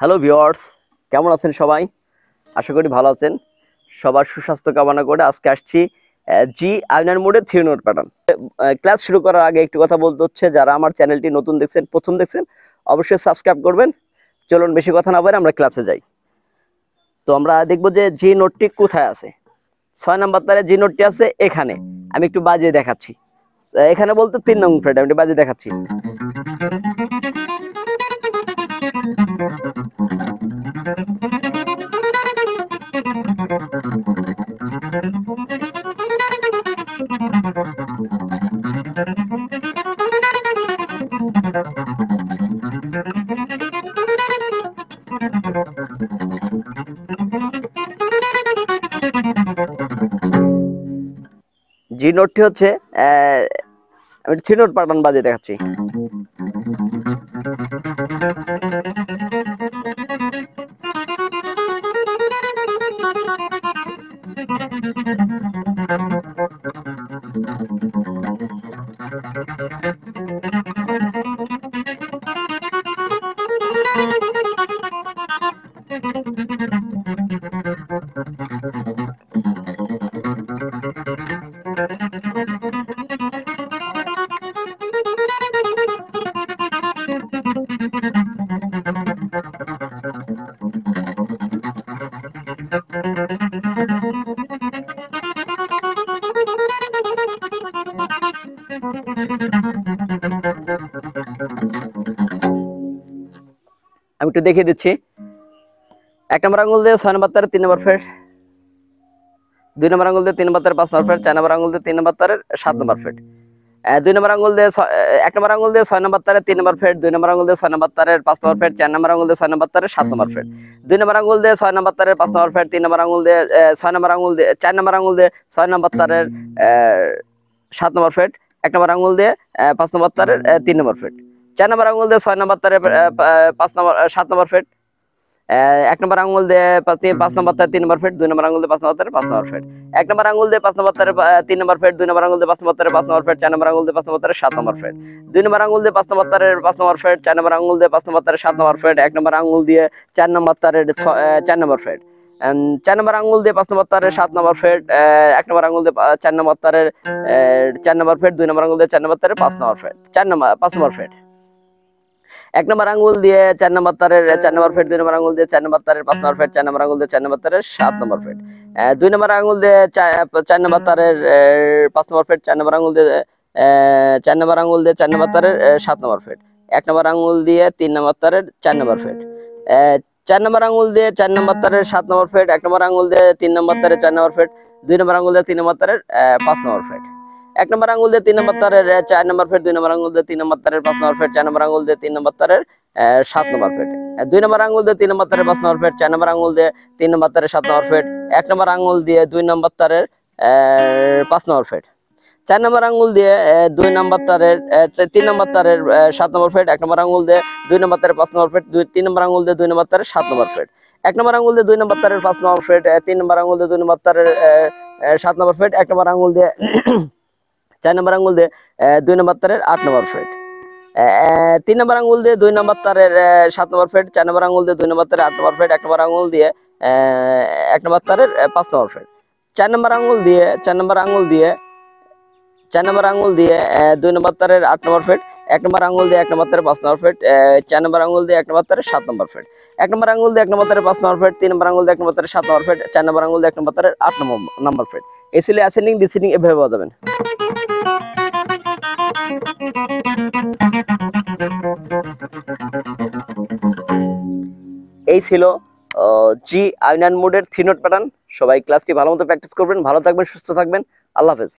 Hello viewers, কেমন আছেন সবাই? আশা করি ভালো আছেন। সবার সুস্বাস্থ্য কামনা করে আজকে আসছি জি আয়নার মোডে 3 নোট প্যাটার্ন। ক্লাস শুরু করার আগে একটু কথা বলতে হচ্ছে, যারা আমার চ্যানেলটি নতুন দেখছেন, প্রথম দেখছেন, অবশ্যই সাবস্ক্রাইব করবেন। চলুন বেশি কথা না বলে আমরা ক্লাসে যাই। তো আমরা দেখব যে জি নোটটি কোথায় আছে। 6 নাম্বার তারে জি নোটটি আছে এখানে। আমি একটু বাজিয়ে দেখাচ্ছি। এখানে বলতে 3 নং ফ্রেট, আমি একটু বাজিয়ে দেখাচ্ছি। জি নোটটি হচ্ছে আমি থ্রি নোট প্যাটার্ন বাজিয়ে দেখাচ্ছি। আমি একটু দেখিয়ে দিচ্ছি। 1 নম্বর আঙুল দিয়ে 6 নম্বর তারে 3 নম্বর ফ্রেট, 2 নম্বর আঙুল দিয়ে 3 নম্বর তারে 5 নম্বর ফ্রেট, 4 নম্বর আঙুল দিয়ে 3 নম্বর তারের 7 নম্বর ফ্রেট, 2 নম্বর আঙুল দিয়ে 1 নম্বর আঙুল দিয়ে 6 নম্বর তারে 3 নম্বর ফ্রেট, 2 নম্বর আঙুল দিয়ে 6 নম্বর তারের 5 নম্বর ফ্রেট, 4 নম্বর আঙুল দিয়ে 6 নম্বর তারের 7 নম্বর ফ্রেট, 2 নম্বর আঙুল দিয়ে 6 নম্বর তারের 5 নম্বর ফ্রেট, 3 নম্বর আঙুল দিয়ে 6 নম্বর আঙুল দিয়ে 4 নম্বর আঙুল দিয়ে 6 নম্বর তারের 7 নম্বর ফ্রেট, 1 নম্বর আঙুল দিয়ে 5 নম্বর তারের 3 নম্বর ফ্রেট, 4 নম্বর আঙুল দিয়ে 6 নম্বর তারের 5 নম্বর 7 নম্বর ফ্রেট, 1 নম্বর আঙুল দিয়ে 5 নম্বর তারে 3 নম্বর ফ্রেট, 2 নম্বর আঙুল দিয়ে 5 নম্বর তারে 5 নম্বর ফ্রেট, 1 নম্বর আঙুল দিয়ে 5 নম্বর তারে 3 নম্বর ফ্রেট, 2 নম্বর আঙুল দিয়ে 5 নম্বর তারে 5 নম্বর ফ্রেট, 4 নম্বর আঙুল দিয়ে 5 নম্বর তারে 7 নম্বর ফ্রেট, 2 নম্বর আঙুল দিয়ে 5 নম্বর তারে 5 নম্বর ফ্রেট, 4 নম্বর আঙুল দিয়ে 5 নম্বর তারে 7 নম্বর ফ্রেট, 1 নম্বর আঙুল দিয়ে 4 নম্বর তারে 4 নম্বর ফ্রেট, 4 নম্বর আঙুল দিয়ে 5 নম্বর তারে 7 নম্বর ফ্রেট, 1 নম্বর আঙুল দিয়ে 4 নম্বর তারে 4 নম্বর ফ্রেট, 2 নম্বর আঙুল দিয়ে 4 নম্বর তারে 5 নম্বর ফ্রেট, 5 নম্বর ফ্রেট, 1 নম্বর আঙুল দিয়ে 4 নম্বর তারের 4 নম্বর ফ্রেট, 2 নম্বর আঙুল দিয়ে 4 নম্বর তারের 5 নম্বর ফ্রেট, 4 নম্বর আঙুল দিয়ে 4 নম্বর তারের 7 নম্বর ফ্রেট, 2 নম্বর আঙুল দিয়ে 4 নম্বর তারের 5 নম্বর ফ্রেট, 4 নম্বর আঙুল দিয়ে 4 নম্বর আঙুল দিয়ে 4 নম্বর তারের 7 নম্বর ফ্রেট, 1 নম্বর আঙুল দিয়ে 3 নম্বর তারের 4 নম্বর ফ্রেট, 4 নম্বর আঙুল দিয়ে 4 নম্বর তারের 7 নম্বর ফ্রেট, 1 নম্বর আঙুল দিয়ে 3 নম্বর তারের 4 নম্বর ফ্রেট, 2 নম্বর আঙুল দিয়ে 3 নম্বর তারের 5 নম্বর ফ্রেট, 1 নম্বর আঙুল দিয়ে 3 নম্বর তারের 4 নম্বর ফ্রেট, 2 নম্বর আঙুল দিয়ে 3 নম্বর তারের 5 নম্বর ফ্রেট, 4 নম্বর আঙুল দিয়ে 3 নম্বর তারের 7 নম্বর ফ্রেট, 2 নম্বর আঙুল দিয়ে 3 নম্বর তারের 5 নম্বর ফ্রেট, 4 নম্বর আঙুল দিয়ে 3 নম্বর তারের 7 নম্বর ফ্রেট, 1 নম্বর আঙুল দিয়ে 2 নম্বর তারের 5 নম্বর ফ্রেট, 4 নম্বর আঙুল দিয়ে 2 নম্বর তারের 3 নম্বর তারের 7 নম্বর ফ্রেট, 1 নম্বর আঙুল দিয়ে 2 নম্বর তারের 5 নম্বর ফ্রেট, 3 নম্বর আঙুল দিয়ে 2 নম্বর তারের 7 নম্বর ফ্রেট, 1 নম্বর আঙুল দিয়ে 2 নম্বর তারের 5 নম্বর ফ্রেট, 3 নম্বর আঙুল দিয়ে 2 নম্বর তারের 7 নম্বর ফ্রেট, 1 নম্বর আঙুল দিয়ে 4 নম্বর আঙুল দিয়ে 2 নম্বর তারের 8 নম্বর ফ্রেট, 3 নম্বর আঙুল দিয়ে 2 নম্বর তারের 7 নম্বর ফ্রেট, 4 নম্বর আঙুল দিয়ে 2 নম্বর তারের 8 নম্বর ফ্রেট, 1 নম্বর আঙুল দিয়ে 1 নম্বর তারের 5 নম্বর ফ্রেট, 4 নম্বর আঙুল দিয়ে 4 নম্বর আঙুল দিয়ে 4 নম্বর আঙুল দিয়ে 2 নম্বর তারের 8 নম্বর ফ্রেট, 1 নম্বর আঙুল দিয়ে 1 নম্বর তারের 5 নম্বর ফ্রেট, 4 নম্বর আঙুল দিয়ে 1 নম্বর তারের 7 নম্বর ফ্রেট, 1 নম্বর আঙুল দিয়ে 1 নম্বর তারের 5 নম্বর ফ্রেট, 3 নম্বর আঙুল দিয়ে 1 নম্বর তারের 7 নম্বর ফ্রেট, 4 নম্বর আঙুল দিয়ে 1 নম্বর তারের 8 নম্বর ফ্রেট। এই ছিল অ্যাসেন্ডিং ডিসেন্ডিং এভাবে বাজাবেন। এই ছিল জি আয়নান মোডের 3 নোট প্যাটার্ন। সবাই ক্লাসটি ভালো মতো প্র্যাকটিস করবেন। ভালো থাকবেন, সুস্থ থাকবেন। আল্লাহ হাফেজ।